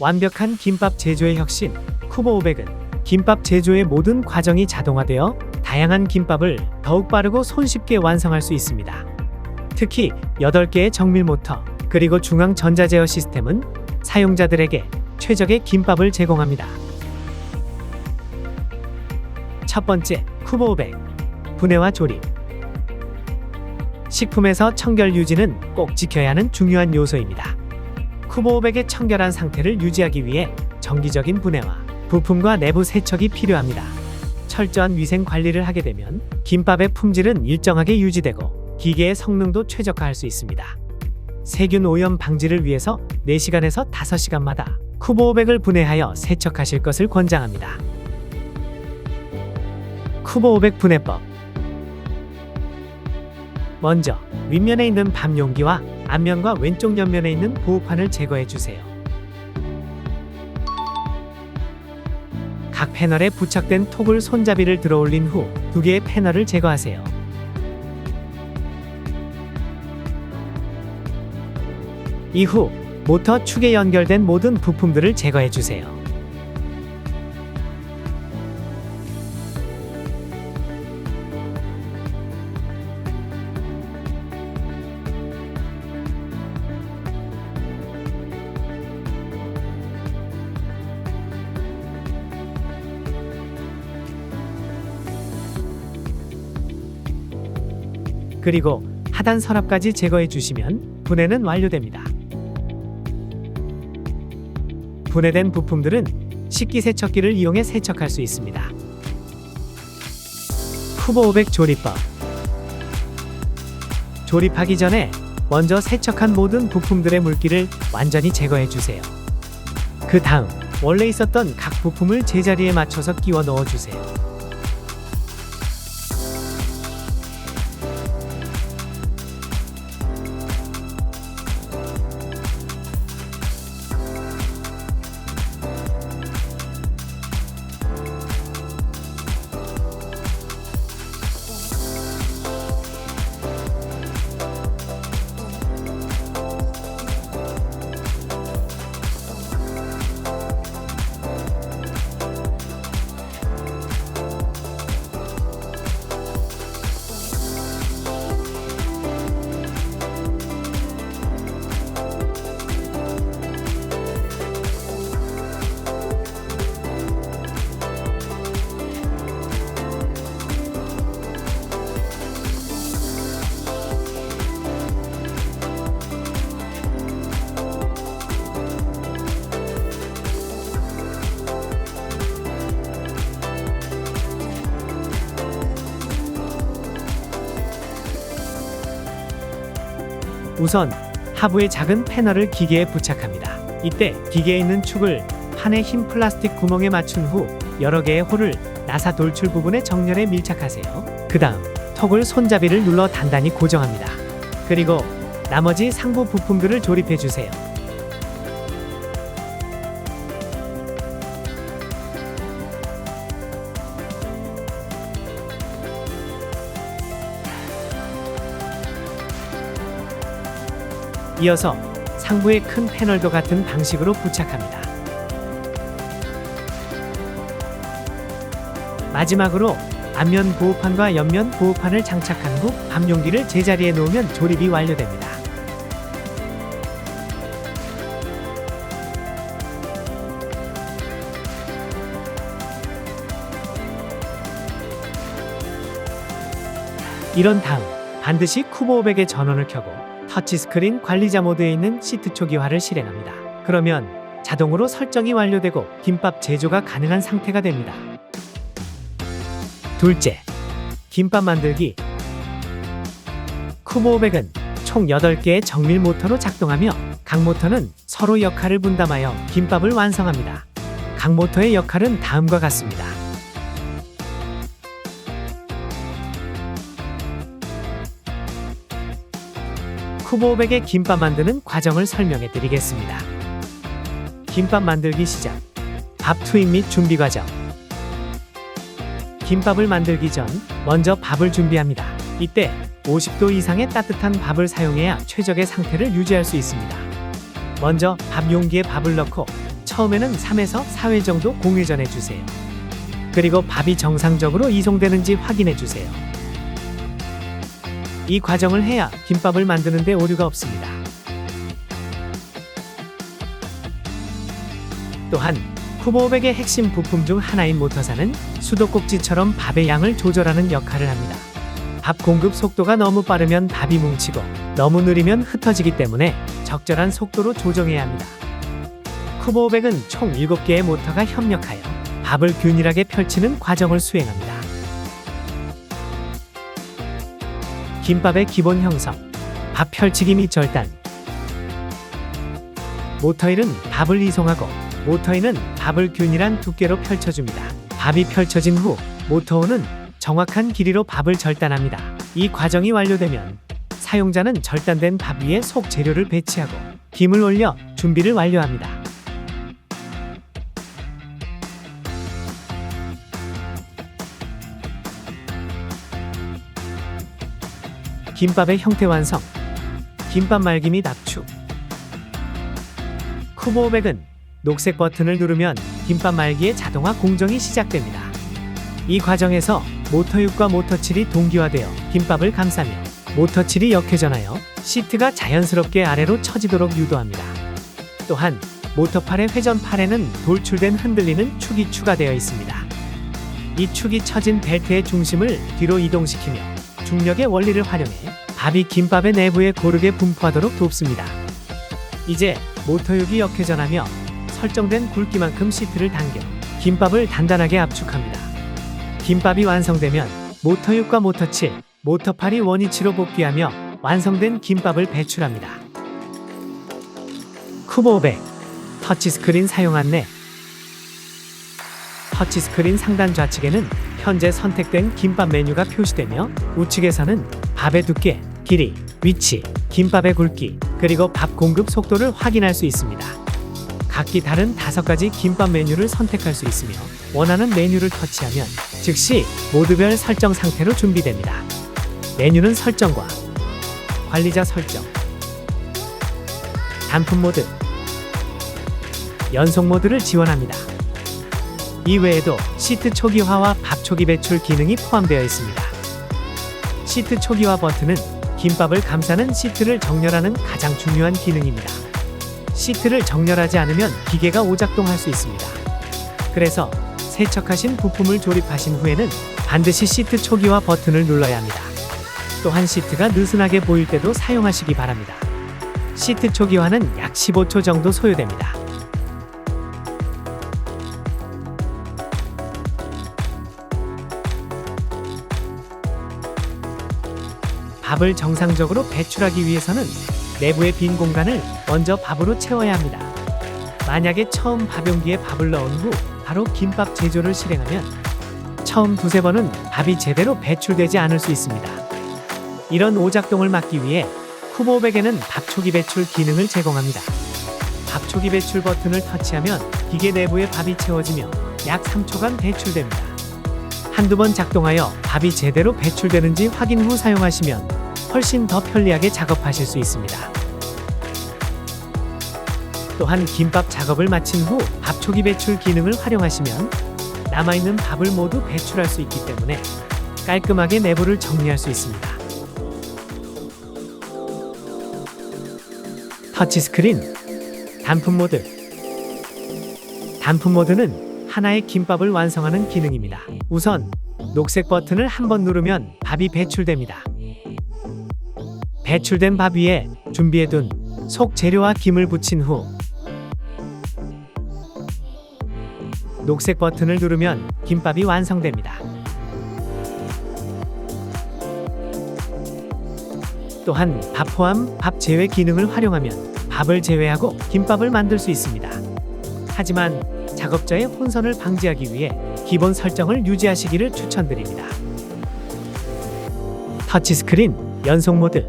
완벽한 김밥 제조의 혁신 쿠보 500은 김밥 제조의 모든 과정이 자동화되어 다양한 김밥을 더욱 빠르고 손쉽게 완성할 수 있습니다. 특히 8개의 정밀 모터 그리고 중앙 전자 제어 시스템은 사용자들에게 최적의 김밥을 제공합니다. 첫 번째, 쿠보 500 분해와 조립. 식품에서 청결 유지는 꼭 지켜야 하는 중요한 요소입니다. 쿠보 500의 청결한 상태를 유지하기 위해 정기적인 분해와 부품과 내부 세척이 필요합니다. 철저한 위생 관리를 하게 되면 김밥의 품질은 일정하게 유지되고 기계의 성능도 최적화할 수 있습니다. 세균 오염 방지를 위해서 4시간에서 5시간마다 쿠보 500을 분해하여 세척하실 것을 권장합니다. 쿠보 500 분해법. 먼저 윗면에 있는 밥 용기와 앞면과 왼쪽 옆면에 있는 보호판을 제거해 주세요. 각 패널에 부착된 토글 손잡이를 들어올린 후 2개의 패널을 제거하세요. 이후 모터 축에 연결된 모든 부품들을 제거해 주세요. 그리고 하단 서랍까지 제거해 주시면 분해는 완료됩니다. 분해된 부품들은 식기세척기를 이용해 세척할 수 있습니다. 쿠보 500 조립법. 조립하기 전에 먼저 세척한 모든 부품들의 물기를 완전히 제거해 주세요. 그 다음 원래 있었던 각 부품을 제자리에 맞춰서 끼워 넣어 주세요. 우선 하부의 작은 패널을 기계에 부착합니다. 이때 기계에 있는 축을 판의 흰 플라스틱 구멍에 맞춘 후 여러 개의 홀을 나사 돌출 부분에 정렬해 밀착하세요. 그 다음 토글 손잡이를 눌러 단단히 고정합니다. 그리고 나머지 상부 부품들을 조립해 주세요. 이어서 상부의 큰 패널도 같은 방식으로 부착합니다. 마지막으로 앞면 보호판과 옆면 보호판을 장착한 후 밥 용기를 제자리에 놓으면 조립이 완료됩니다. 이런 다음 반드시 쿠보 500의 전원을 켜고 터치스크린 관리자 모드에 있는 시트 초기화를 실행합니다. 그러면 자동으로 설정이 완료되고 김밥 제조가 가능한 상태가 됩니다. 둘째, 김밥 만들기. 쿠보 500은 총 8개의 정밀 모터로 작동하며 각 모터는 서로 역할을 분담하여 김밥을 완성합니다. 각 모터의 역할은 다음과 같습니다. 쿠보 500의 김밥 만드는 과정을 설명해 드리겠습니다. 김밥 만들기 시작. 밥 투입 및 준비 과정. 김밥을 만들기 전 먼저 밥을 준비합니다. 이때 50도 이상의 따뜻한 밥을 사용해야 최적의 상태를 유지할 수 있습니다. 먼저 밥 용기에 밥을 넣고 처음에는 3에서 4회 정도 공회전해 주세요. 그리고 밥이 정상적으로 이송되는지 확인해 주세요. 이 과정을 해야 김밥을 만드는 데 오류가 없습니다. 또한 쿠모백의 핵심 부품 중 하나인 모터사는 수도꼭지처럼 밥의 양을 조절하는 역할을 합니다. 밥 공급 속도가 너무 빠르면 밥이 뭉치고 너무 느리면 흩어지기 때문에 적절한 속도로 조정해야 합니다. 쿠모백은 총 7개의 모터가 협력하여 밥을 균일하게 펼치는 과정을 수행합니다. 김밥의 기본 형성, 밥 펼치기 및 절단. 모터1은 밥을 이송하고 모터2는 밥을 균일한 두께로 펼쳐줍니다. 밥이 펼쳐진 후 모터5는 정확한 길이로 밥을 절단합니다. 이 과정이 완료되면 사용자는 절단된 밥 위에 속 재료를 배치하고 김을 올려 준비를 완료합니다. 김밥의 형태 완성. 김밥 말기 및 압축. 쿠모백은 녹색 버튼을 누르면 김밥 말기의 자동화 공정이 시작됩니다. 이 과정에서 모터6과 모터7이 동기화되어 김밥을 감싸며 모터7이 역회전하여 시트가 자연스럽게 아래로 처지도록 유도합니다. 또한 모터8의 회전판에는 돌출된 흔들리는 축이 추가되어 있습니다. 이 축이 처진 벨트의 중심을 뒤로 이동시키며 중력의 원리를 활용해 밥이 김밥의 내부에 고르게 분포하도록 돕습니다. 이제 모터6이 역회전하며 설정된 굵기만큼 시트를 당겨 김밥을 단단하게 압축합니다. 김밥이 완성되면 모터6과 모터7, 모터8이 원위치로 복귀하며 완성된 김밥을 배출합니다. 쿠모500 터치스크린 사용 안내. 터치스크린 상단 좌측에는 현재 선택된 김밥 메뉴가 표시되며 우측에서는 밥의 두께, 길이, 위치, 김밥의 굵기, 그리고 밥 공급 속도를 확인할 수 있습니다. 각기 다른 5가지 김밥 메뉴를 선택할 수 있으며 원하는 메뉴를 터치하면 즉시 모드별 설정 상태로 준비됩니다. 메뉴는 설정과 관리자 설정, 단품 모드, 연속 모드를 지원합니다. 이외에도 시트 초기화와 밥 초기 배출 기능이 포함되어 있습니다. 시트 초기화 버튼은 김밥을 감싸는 시트를 정렬하는 가장 중요한 기능입니다. 시트를 정렬하지 않으면 기계가 오작동할 수 있습니다. 그래서 세척하신 부품을 조립하신 후에는 반드시 시트 초기화 버튼을 눌러야 합니다. 또한 시트가 느슨하게 보일 때도 사용하시기 바랍니다. 시트 초기화는 약 15초 정도 소요됩니다. 밥을 정상적으로 배출하기 위해서는 내부의 빈 공간을 먼저 밥으로 채워야 합니다. 만약에 처음 밥 용기에 밥을 넣은 후 바로 김밥 제조를 실행하면 처음 2-3번은 밥이 제대로 배출되지 않을 수 있습니다. 이런 오작동을 막기 위해 쿠모500에는 밥 초기 배출 기능을 제공합니다. 밥 초기 배출 버튼을 터치하면 기계 내부에 밥이 채워지며 약 3초간 배출됩니다. 한두 번 작동하여 밥이 제대로 배출되는지 확인 후 사용하시면 훨씬 더 편리하게 작업하실 수 있습니다. 또한 김밥 작업을 마친 후 밥 초기 배출 기능을 활용하시면 남아있는 밥을 모두 배출할 수 있기 때문에 깔끔하게 내부를 정리할 수 있습니다. 터치스크린, 단품 모드. 단품 모드는 하나의 김밥을 완성하는 기능입니다. 우선 녹색 버튼을 한번 누르면 밥이 배출됩니다. 배출된 밥 위에 준비해둔 속 재료와 김을 붙인 후 녹색 버튼을 누르면 김밥이 완성됩니다. 또한 밥 포함 밥 제외 기능을 활용하면 밥을 제외하고 김밥을 만들 수 있습니다. 하지만 작업자의 혼선을 방지하기 위해 기본 설정을 유지하시기를 추천드립니다. 터치스크린 연속 모드.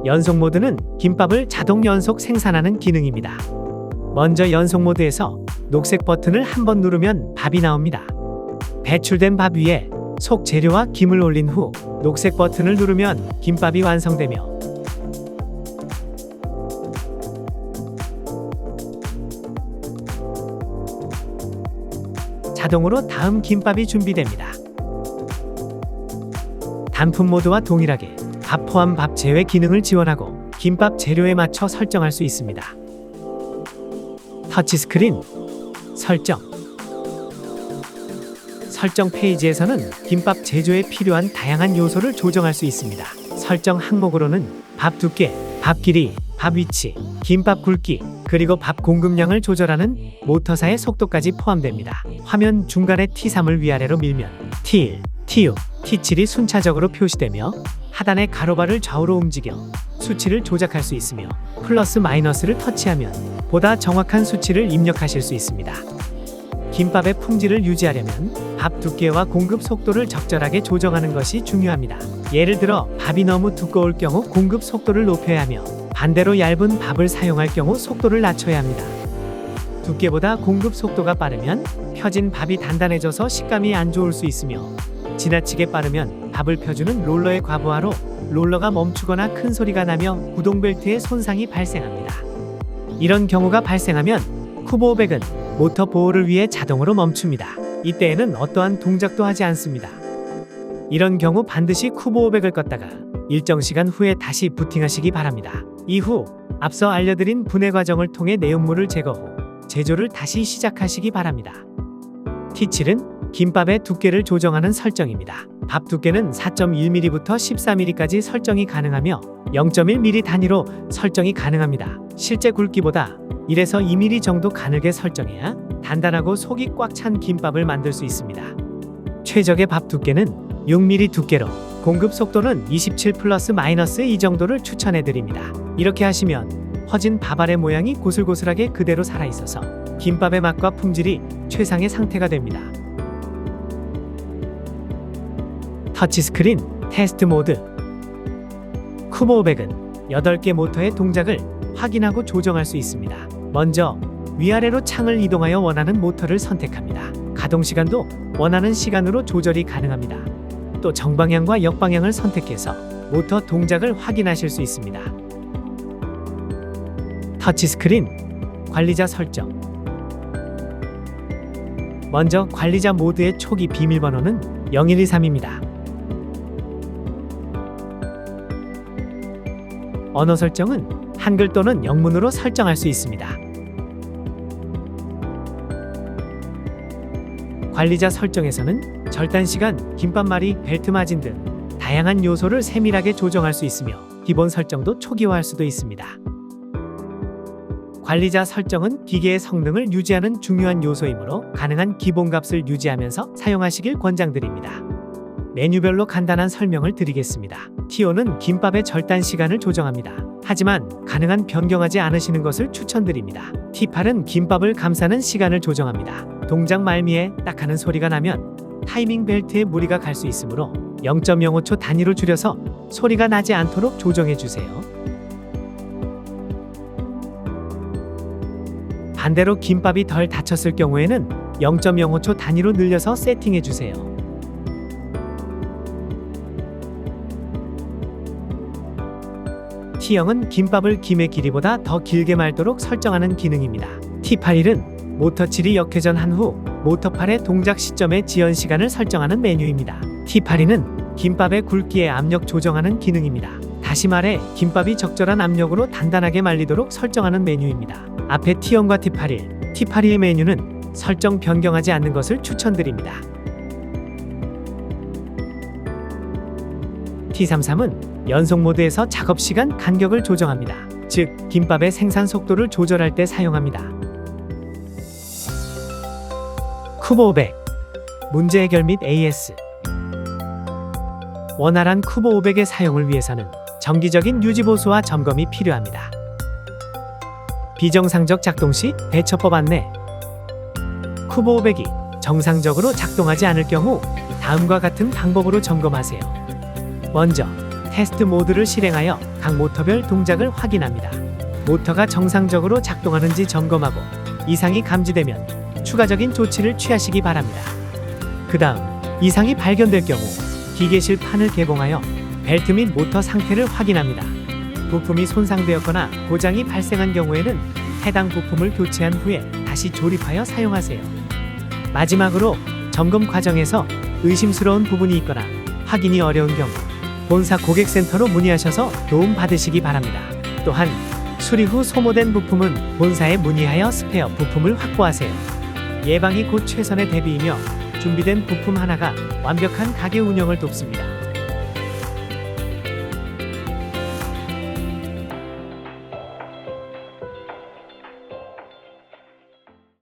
연속 모드는 김밥을 자동 연속 생산하는 기능입니다. 먼저 연속 모드에서 녹색 버튼을 한번 누르면 밥이 나옵니다. 배출된 밥 위에 속 재료와 김을 올린 후 녹색 버튼을 누르면 김밥이 완성되며 자동으로 다음 김밥이 준비됩니다. 단품 모드와 동일하게 밥 포함 밥 제외 기능을 지원하고 김밥 재료에 맞춰 설정할 수 있습니다. 터치스크린 설정 페이지에서는 김밥 제조에 필요한 다양한 요소를 조정할 수 있습니다. 설정 항목으로는 밥 두께, 밥 길이, 밥 위치, 김밥 굵기, 그리고 밥 공급량을 조절하는 모터사의 속도까지 포함됩니다. 화면 중간에 T3을 위아래로 밀면 T1, T6, T7이 순차적으로 표시되며 하단의 가로바를 좌우로 움직여 수치를 조작할 수 있으며 플러스 마이너스를 터치하면 보다 정확한 수치를 입력하실 수 있습니다. 김밥의 품질을 유지하려면 밥 두께와 공급 속도를 적절하게 조정하는 것이 중요합니다. 예를 들어 밥이 너무 두꺼울 경우 공급 속도를 높여야 하며 반대로 얇은 밥을 사용할 경우 속도를 낮춰야 합니다. 두께보다 공급 속도가 빠르면 펴진 밥이 단단해져서 식감이 안 좋을 수 있으며 지나치게 빠르면 밥을 펴주는 롤러의 과부하로 롤러가 멈추거나 큰 소리가 나며 구동벨트에 손상이 발생합니다. 이런 경우가 발생하면 쿠보500은 모터 보호를 위해 자동으로 멈춥니다. 이때에는 어떠한 동작도 하지 않습니다. 이런 경우 반드시 쿠보500을 껐다가 일정 시간 후에 다시 부팅하시기 바랍니다. 이후 앞서 알려드린 분해 과정을 통해 내용물을 제거 후 제조를 다시 시작하시기 바랍니다. T7은 김밥의 두께를 조정하는 설정입니다. 밥 두께는 4.1mm부터 14mm까지 설정이 가능하며 0.1mm 단위로 설정이 가능합니다. 실제 굵기보다 1에서 2mm 정도 가늘게 설정해야 단단하고 속이 꽉 찬 김밥을 만들 수 있습니다. 최적의 밥 두께는 6mm 두께로 공급 속도는 27 플러스 마이너스 이 정도를 추천해 드립니다. 이렇게 하시면 허진 밥알의 모양이 고슬고슬하게 그대로 살아있어서 김밥의 맛과 품질이 최상의 상태가 됩니다. 터치스크린 테스트 모드. 쿠보500은 8개 모터의 동작을 확인하고 조정할 수 있습니다. 먼저 위아래로 창을 이동하여 원하는 모터를 선택합니다. 가동 시간도 원하는 시간으로 조절이 가능합니다. 또 정방향과 역방향을 선택해서 모터 동작을 확인하실 수 있습니다. 터치스크린 관리자 설정. 먼저 관리자 모드의 초기 비밀번호는 0123입니다. 언어 설정은 한글 또는 영문으로 설정할 수 있습니다. 관리자 설정에서는 절단시간, 김밥말이, 벨트 마진 등 다양한 요소를 세밀하게 조정할 수 있으며 기본 설정도 초기화할 수도 있습니다. 관리자 설정은 기계의 성능을 유지하는 중요한 요소이므로 가능한 기본값을 유지하면서 사용하시길 권장드립니다. 메뉴별로 간단한 설명을 드리겠습니다. T5는 김밥의 절단 시간을 조정합니다. 하지만 가능한 변경하지 않으시는 것을 추천드립니다. T8은 김밥을 감싸는 시간을 조정합니다. 동작 말미에 딱 하는 소리가 나면 타이밍 벨트에 무리가 갈 수 있으므로 0.05초 단위로 줄여서 소리가 나지 않도록 조정해 주세요. 반대로 김밥이 덜 다쳤을 경우에는 0.05초 단위로 늘려서 세팅해 주세요. T0은 김밥을 김의 길이보다 더 길게 말도록 설정하는 기능입니다. T81은 모터칠이 역회전한 후 모터팔의 동작 시점의 지연 시간을 설정하는 메뉴입니다. T82는 김밥의 굵기에 압력 조정하는 기능입니다. 다시 말해 김밥이 적절한 압력으로 단단하게 말리도록 설정하는 메뉴입니다. 앞에 T0과 T81, T82의 메뉴는 설정 변경하지 않는 것을 추천드립니다. T33은 연속 모드에서 작업 시간 간격을 조정합니다. 즉, 김밥의 생산 속도를 조절할 때 사용합니다. 쿠보500 문제 해결 및 AS. 원활한 쿠보500의 사용을 위해서는 정기적인 유지 보수와 점검이 필요합니다. 비정상적 작동 시 대처법 안내. 쿠보500이 정상적으로 작동하지 않을 경우 다음과 같은 방법으로 점검하세요. 먼저 테스트 모드를 실행하여 각 모터별 동작을 확인합니다. 모터가 정상적으로 작동하는지 점검하고 이상이 감지되면 추가적인 조치를 취하시기 바랍니다. 그 다음 이상이 발견될 경우 기계실 판을 개봉하여 벨트 및 모터 상태를 확인합니다. 부품이 손상되었거나 고장이 발생한 경우에는 해당 부품을 교체한 후에 다시 조립하여 사용하세요. 마지막으로 점검 과정에서 의심스러운 부분이 있거나 확인이 어려운 경우 본사 고객센터로 문의하셔서 도움 받으시기 바랍니다. 또한 수리 후 소모된 부품은 본사에 문의하여 스페어 부품을 확보하세요. 예방이 곧 최선의 대비이며 준비된 부품 하나가 완벽한 가게 운영을 돕습니다.